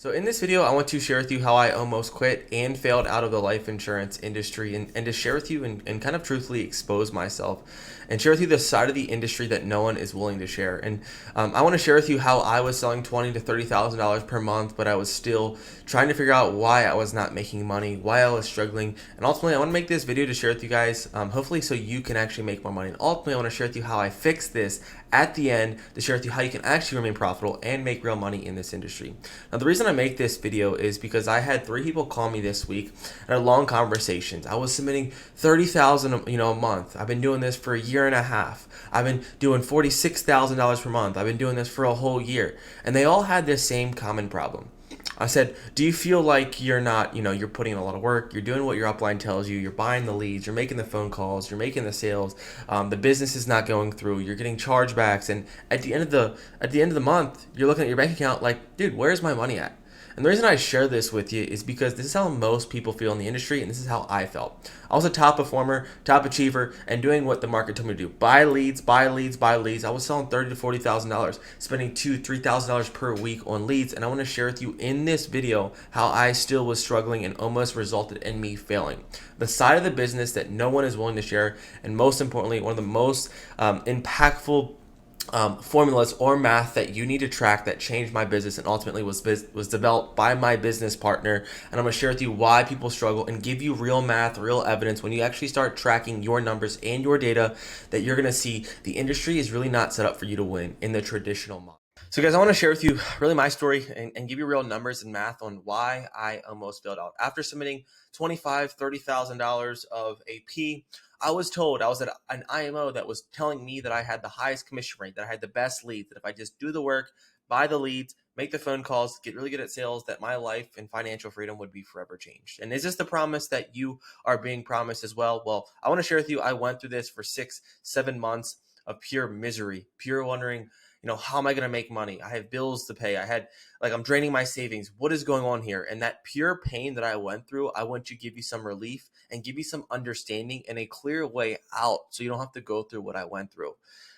So in this video, I want to share with you how I almost quit and failed out of the life insurance industry and to share with you and kind of truthfully expose myself and share with you the side of the industry that no one is willing to share. And I want to share with you how I was selling $20,000 to $30,000 per month, but I was still trying to figure out why I was not making money, why I was struggling. And ultimately, I want to make this video to share with you guys, hopefully so you can actually make more money. And ultimately, I want to share with you how I fixed this at the end to share with you how you can actually remain profitable and make real money in this industry. Now, the reason I make this video is because I had 3 people call me this week and had long conversations. I was submitting 30,000, a month. I've been doing this for a year and a half. I've been doing $46,000 per month. I've been doing this for a whole year. And they all had this same common problem. I said, do you feel like you're not, you're putting in a lot of work, you're doing what your upline tells you, you're buying the leads, you're making the phone calls, you're making the sales, the business is not going through, you're getting chargebacks, and at the end of the month, you're looking at your bank account like, dude, where's my money at? And the reason I share this with you is because this is how most people feel in the industry, and this is how I felt. I was a top performer, top achiever, and doing what the market told me to do. Buy leads, buy leads, buy leads. I was selling $30,000 to $40,000, spending $2,000 to $3,000 per week on leads. And I want to share with you in this video how I still was struggling and almost resulted in me failing. The side of the business that no one is willing to share, and most importantly, one of the most impactful formulas or math that you need to track that changed my business and ultimately was developed by my business partner. And I'm going to share with you why people struggle and give you real math, real evidence when you actually start tracking your numbers and your data that you're going to see the industry is really not set up for you to win in the traditional model. So guys, I want to share with you really my story and give you real numbers and math on why I almost failed out. After submitting $25,000, $30,000 of AP, I was told I was at an IMO that was telling me that I had the highest commission rate, that I had the best leads, that if I just do the work, buy the leads, make the phone calls, get really good at sales, that my life and financial freedom would be forever changed. And is this the promise that you are being promised as well? Well, I want to share with you, I went through this for 6-7 months of pure misery, pure wondering, how am I going to make money? I have bills to pay. I'm draining my savings. What is going on here? And that pure pain that I went through, I want to give you some relief and give you some understanding and a clear way out so you don't have to go through what I went through.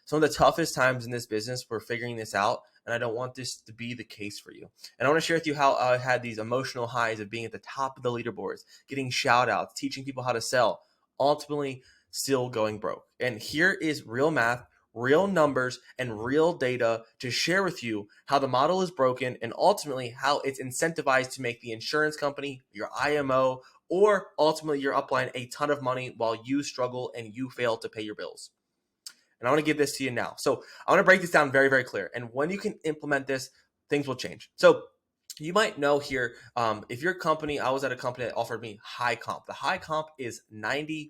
Some of the toughest times in this business, we're figuring this out, and I don't want this to be the case for you. And I want to share with you how I had these emotional highs of being at the top of the leaderboards, getting shout outs, teaching people how to sell, ultimately still going broke. And here is real math, real numbers, and real data to share with you how the model is broken and ultimately how it's incentivized to make the insurance company, your IMO, or ultimately your upline a ton of money while you struggle and you fail to pay your bills. And I want to give this to you now. So I want to break this down very, very clear. And when you can implement this, things will change. So you might know here, if your company, I was at a company that offered me high comp. The high comp is 90%.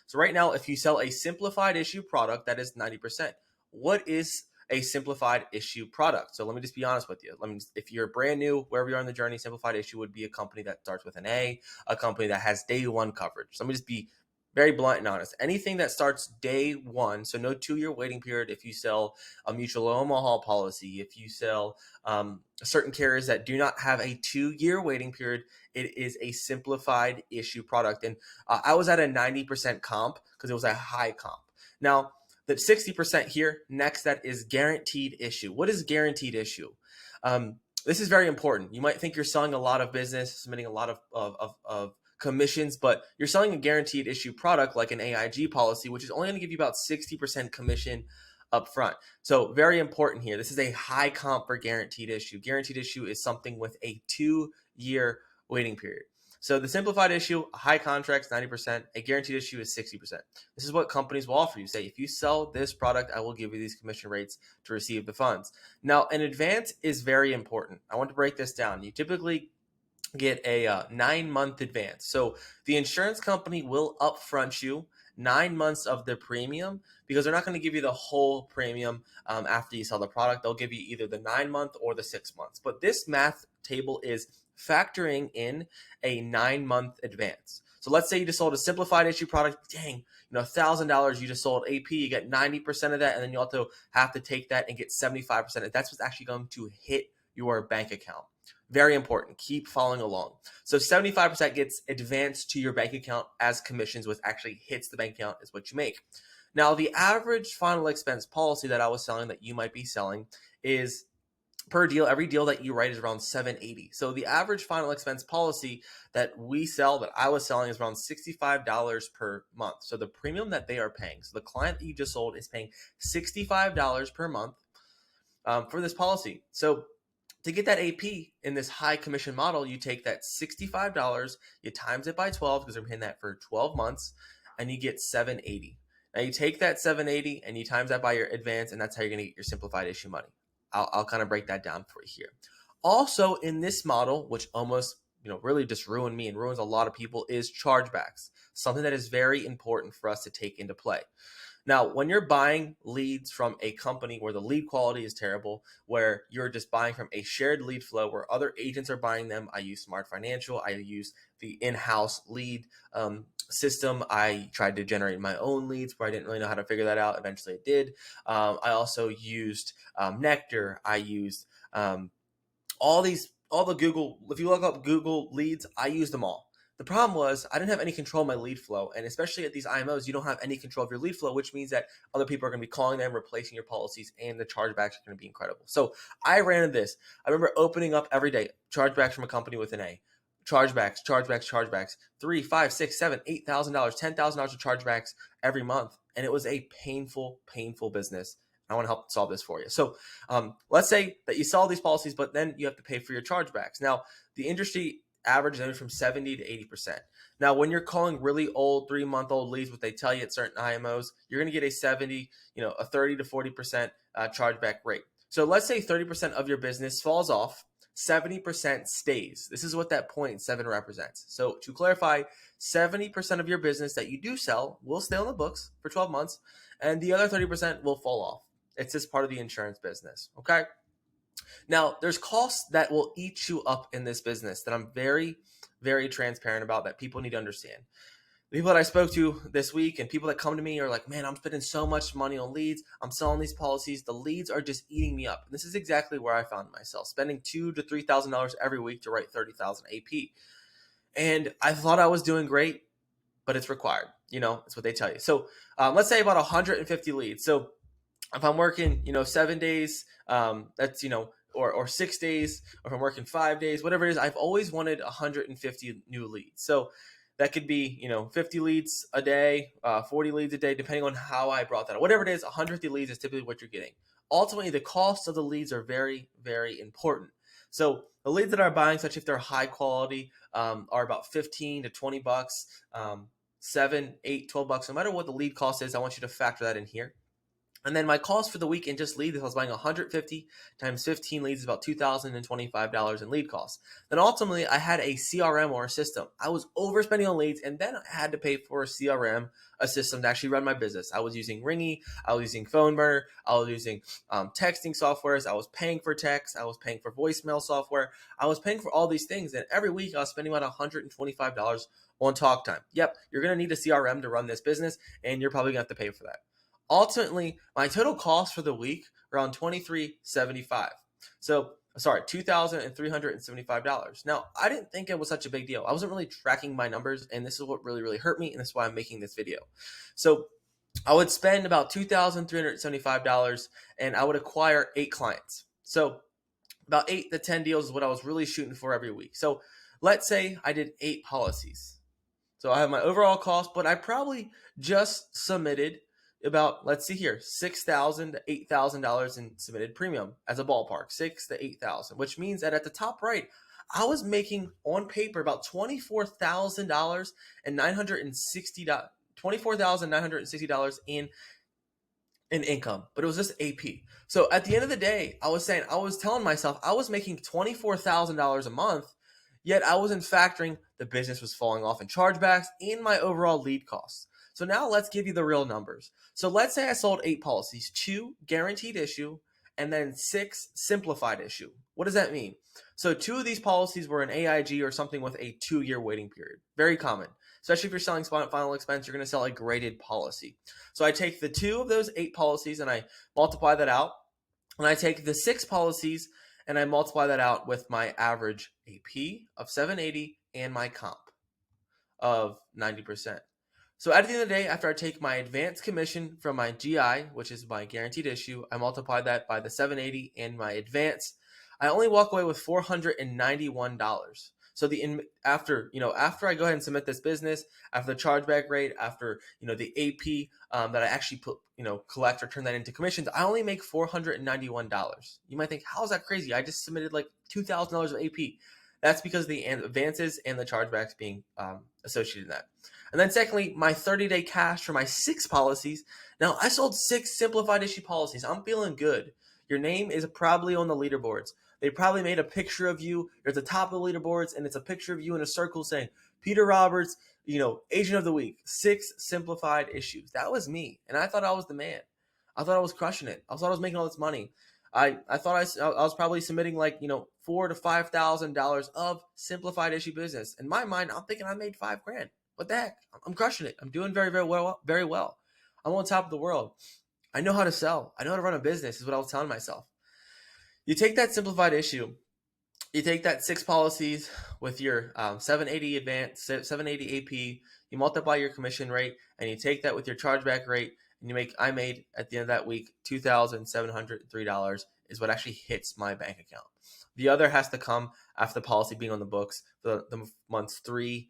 So right now, if you sell a simplified issue product, that is 90%. What is a simplified issue product? So let me just be honest with you. If you're brand new, wherever you are in the journey, simplified issue would be a company that starts with an A, a company that has day one coverage. So let me just be very blunt and honest. Anything that starts day one, so no 2-year waiting period. If you sell a mutual Omaha policy, if you sell certain carriers that do not have a 2-year waiting period, it is a simplified issue product. And I was at a 90% comp because it was a high comp. Now, the 60% here, next, that is guaranteed issue. What is guaranteed issue? This is very important. You might think you're selling a lot of business, submitting a lot of commissions, but you're selling a guaranteed issue product like an AIG policy, which is only going to give you about 60% commission up front. So very important here. This is a high comp for guaranteed issue. Guaranteed issue is something with a 2-year waiting period. So the simplified issue, a high contract's 90%, a guaranteed issue is 60%. This is what companies will offer you. Say, if you sell this product, I will give you these commission rates to receive the funds. Now, an advance is very important. I want to break this down. You typically get a 9-month advance. So the insurance company will upfront you 9 months of the premium because they're not going to give you the whole premium after you sell the product. They'll give you either the 9-month or the 6 months. But this math table is factoring in a 9-month advance. So let's say you just sold a simplified issue product. Dang, $1,000 you just sold AP, you get 90% of that, and then you also have to take that and get 75%. And that's what's actually going to hit your bank account. Very important. Keep following along. So 75% gets advanced to your bank account as commissions, which actually hits the bank account is what you make. Now, the average final expense policy that I was selling, that you might be selling, is per deal. Every deal that you write is around 780. So the average final expense policy that we sell, that I was selling, is around $65 per month. So the premium that they are paying, so the client that you just sold is paying $65 per month for this policy. So to get that AP in this high commission model, you take that $65, you times it by 12 because they're paying that for 12 months, and you get 780. Now you take that 780 and you times that by your advance, and that's how you're going to get your simplified issue money. I'll kind of break that down for you here. Also, in this model, which almost really just ruined me and ruins a lot of people, is chargebacks. Something that is very important for us to take into play. Now, when you're buying leads from a company where the lead quality is terrible, where you're just buying from a shared lead flow where other agents are buying them, I use Smart Financial, I use the in-house lead system. I tried to generate my own leads, but I didn't really know how to figure that out. Eventually I did. I also used Nectar. I used all the Google. If you look up Google leads, I used them all. The problem was I didn't have any control of my lead flow. And especially at these IMOs, you don't have any control of your lead flow, which means that other people are going to be calling them, replacing your policies, and the chargebacks are going to be incredible. So I ran into this. I remember opening up every day, chargebacks from a company with an A. Chargebacks, $3, $5, $6, $7, $8,000, $10,000 of chargebacks every month. And it was a painful business. I want to help solve this for you. So let's say that you sell these policies, but then you have to pay for your chargebacks. Now, the industry average is from 70 to 80%. Now, when you're calling really old, 3-month-old leads, what they tell you at certain IMOs, you're going to get a 70, a 30 to 40% chargeback rate. So let's say 30% of your business falls off, 70% stays. This is what that 0.7 represents. So to clarify, 70% of your business that you do sell will stay on the books for 12 months, and the other 30% will fall off. It's just part of the insurance business, okay? Now, there's costs that will eat you up in this business that I'm very, very transparent about that people need to understand. The people that I spoke to this week and people that come to me are like, man, I'm spending so much money on leads. I'm selling these policies. The leads are just eating me up. And this is exactly where I found myself, spending $2,000 to $3,000 every week to write 30,000 AP. And I thought I was doing great, but it's required. It's what they tell you. So let's say about 150 leads. So if I'm working, 7 days, that's, or 6 days, or if I'm working 5 days, whatever it is, I've always wanted 150 new leads. So that could be, 50 leads a day, 40 leads a day, depending on how I brought that up. Whatever it is, 150 leads is typically what you're getting. Ultimately, the cost of the leads are very, very important. So the leads that are buying, such if they're high quality, are about 15 to 20 bucks, 7, 8, 12 bucks. No matter what the lead cost is, I want you to factor that in here. And then my cost for the week in just leads, if I was buying 150 times 15 leads, is about $2,025 in lead costs. Then ultimately, I had a CRM or a system. I was overspending on leads, and then I had to pay for a CRM, a system to actually run my business. I was using Ringy, I was using PhoneBurner, I was using texting softwares, I was paying for text, I was paying for voicemail software, I was paying for all these things, and every week I was spending about $125 on talk time. Yep, you're going to need a CRM to run this business, and you're probably going to have to pay for that. Ultimately, my total cost for the week around $2,375. So, sorry, $2,375. Now, I didn't think it was such a big deal. I wasn't really tracking my numbers, and this is what really, really hurt me, and this is why I'm making this video. So, I would spend about $2,375, and I would acquire 8 clients. So, about 8 to 10 deals is what I was really shooting for every week. So, let's say I did 8 policies. So, I have my overall cost, but I probably just submitted about, let's see here, $6,000 to $8,000 in submitted premium as a ballpark, $6,000 to $8,000, which means that at the top right, I was making on paper about $24,960 $24,960 in income, but it was just AP. So at the end of the day, I was telling myself I was making $24,000 a month, yet I wasn't factoring the business was falling off in chargebacks and my overall lead costs. So now let's give you the real numbers. So let's say I sold 8 policies, 2 guaranteed issue, and then 6 simplified issue. What does that mean? So 2 of these policies were an AIG or something with a 2-year waiting period. Very common. Especially if you're selling final expense, you're going to sell a graded policy. So I take the 2 of those 8 policies and I multiply that out. And I take the 6 policies and I multiply that out with my average AP of 780 and my comp of 90%. So at the end of the day, after I take my advance commission from my GI, which is my guaranteed issue, I multiply that by the 780 and my advance. I only walk away with $491. So after I go ahead and submit this business, after the chargeback rate, after the AP that I actually collect or turn that into commissions, I only make $491. You might think, how is that crazy? I just submitted like $2,000 of AP. That's because the advances and the chargebacks being associated in that. And then secondly, my 30-day cash for my 6 policies. Now, I sold 6 simplified issue policies. I'm feeling good. Your name is probably on the leaderboards. They probably made a picture of you. You're at the top of the leaderboards, and it's a picture of you in a circle saying, Peter Roberts, agent of the week, 6 simplified issues. That was me, and I thought I was the man. I thought I was crushing it. I thought I was making all this money. I thought I was probably submitting like $4,000 to $5,000 of simplified issue business. In my mind, I'm thinking I made $5,000. What the heck? I'm crushing it. I'm doing very, very well, very well. I'm on top of the world. I know how to sell. I know how to run a business is what I was telling myself. You take that simplified issue, you take that 6 policies with your 780 advance, 780 AP, you multiply your commission rate, and you take that with your chargeback rate, and I made at the end of that week $2,703 is what actually hits my bank account. The other has to come after the policy being on the books for months 10,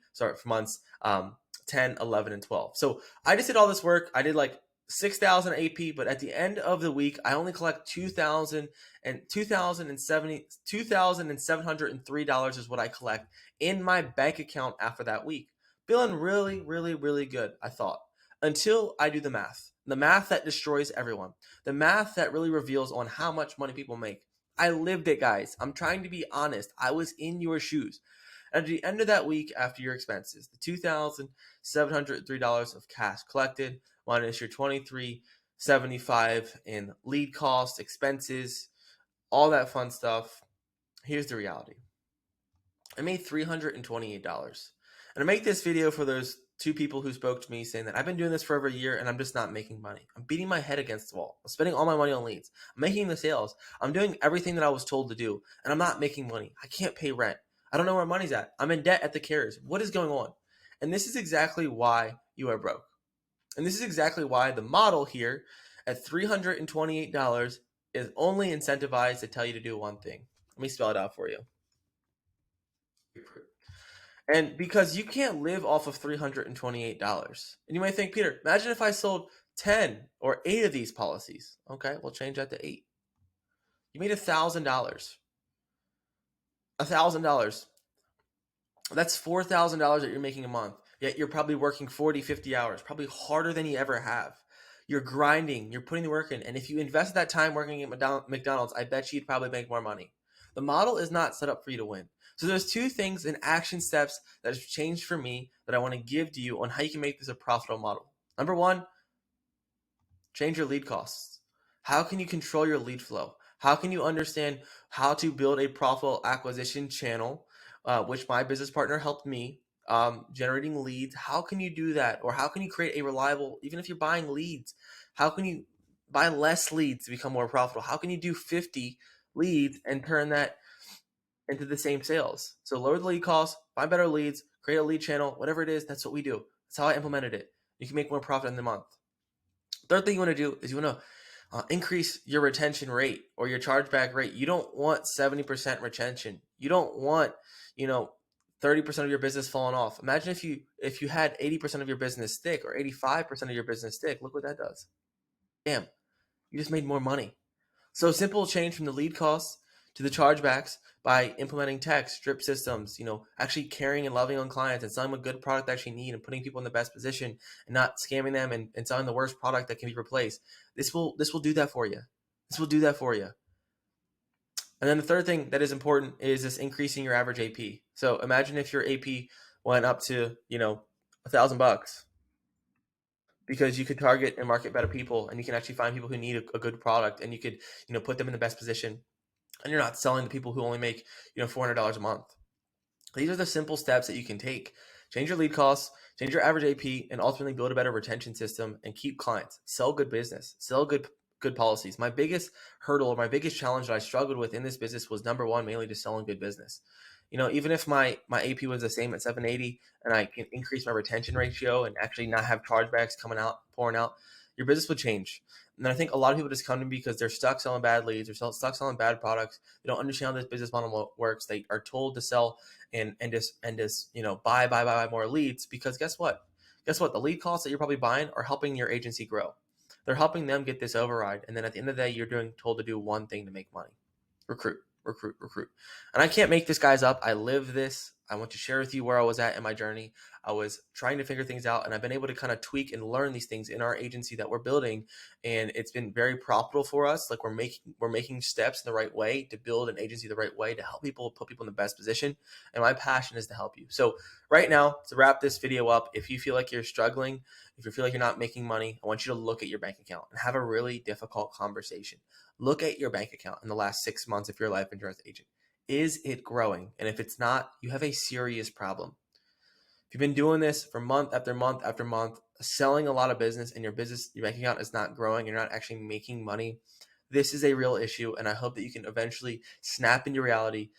11, and 12. So I just did all this work. I did like 6,000 AP, but at the end of the week, I only collect $2,703 is what I collect in my bank account after that week. Feeling really, really, really good, I thought, until I do the math that destroys everyone, the math that really reveals on how much money people make. I lived it, guys. I'm trying to be honest. I was in your shoes. And at the end of that week, after your expenses, the $2,703 of cash collected minus your $2,375 in lead costs, expenses, all that fun stuff. Here's the reality. I made $328. And I make this video for those 2 people who spoke to me saying that I've been doing this for over a year and I'm just not making money. I'm beating my head against the wall. I'm spending all my money on leads. I'm making the sales. I'm doing everything that I was told to do, and I'm not making money. I can't pay rent. I don't know where money's at. I'm in debt at the carriers. What is going on? And this is exactly why you are broke. And this is exactly why the model here at $328 is only incentivized to tell you to do one thing. Let me spell it out for you. And because you can't live off of $328. And you might think, Peter, imagine if I sold 10 or 8 of these policies. Okay, we'll change that to 8. You made $1,000. $1,000. That's $4,000 that you're making a month. Yet you're probably working 40, 50 hours, probably harder than you ever have. You're grinding, you're putting the work in. And if you invest that time working at McDonald's, I bet you'd probably make more money. The model is not set up for you to win. So there's 2 things and action steps that have changed for me that I want to give to you on how you can make this a profitable model. Number 1, change your lead costs. How can you control your lead flow? How can you understand how to build a profitable acquisition channel, which my business partner helped me, generating leads? How can you do that? Or how can you create a reliable, even if you're buying leads, how can you buy less leads to become more profitable? How can you do 50 leads and turn that into the same sales? So lower the lead costs, find better leads, create a lead channel, whatever it is, that's what we do. That's how I implemented it. You can make more profit in the month. Third thing you want to do is you want to increase your retention rate or your chargeback rate. You don't want 70% retention. You don't want, 30% of your business falling off. Imagine if you had 80% of your business stick or 85% of your business stick. Look what that does. Damn, you just made more money. So simple change from the lead costs to the chargebacks by implementing tech, strip systems, actually caring and loving on clients and selling them a good product they actually need and putting people in the best position and not scamming them and selling the worst product that can be replaced. This will do that for you. This will do that for you. And then the third thing that is important is this increasing your average AP. So imagine if your AP went up to, $1,000 because you could target and market better people and you can actually find people who need a good product and you could, put them in the best position. And you're not selling to people who only make, $400 a month. These are the simple steps that you can take. Change your lead costs, change your average AP, and ultimately build a better retention system and keep clients. Sell good business. Sell good policies. My biggest hurdle or my biggest challenge that I struggled with in this business was number 1, mainly just selling good business. Even if my AP was the same at 780 and I can increase my retention ratio and actually not have chargebacks pouring out, your business would change. And I think a lot of people just come to me because they're stuck selling bad leads or stuck selling bad products. They don't understand how this business model works. They are told to sell and just buy more leads, because guess what? Guess what? The lead calls that you're probably buying are helping your agency grow. They're helping them get this override. And then at the end of the day, you're told to do one thing to make money: recruit, recruit, recruit. And I can't make this, guys, up. I live this. I want to share with you where I was at in my journey. I was trying to figure things out, and I've been able to kind of tweak and learn these things in our agency that we're building, and it's been very profitable for us. Like, we're making steps in the right way to build an agency the right way to help people, put people in the best position. And my passion is to help you. So right now, to wrap this video up, if you feel like you're struggling, if you feel like you're not making money, I want you to look at your bank account and have a really difficult conversation. Look at your bank account in the last 6 months if you're a life insurance agent. Is it growing? And if it's not, you have a serious problem. If you've been doing this for month after month after month, selling a lot of business, and your bank account is not growing, and you're not actually making money, this is a real issue. And I hope that you can eventually snap into reality,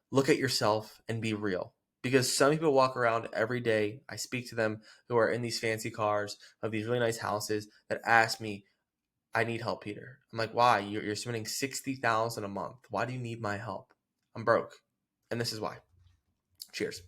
look at yourself, and be real. Because some people walk around every day, I speak to them, who are in these fancy cars, have these really nice houses, that ask me, I need help, Peter. I'm like, why? You're spending $60,000 a month. Why do you need my help? I'm broke. And this is why. Cheers.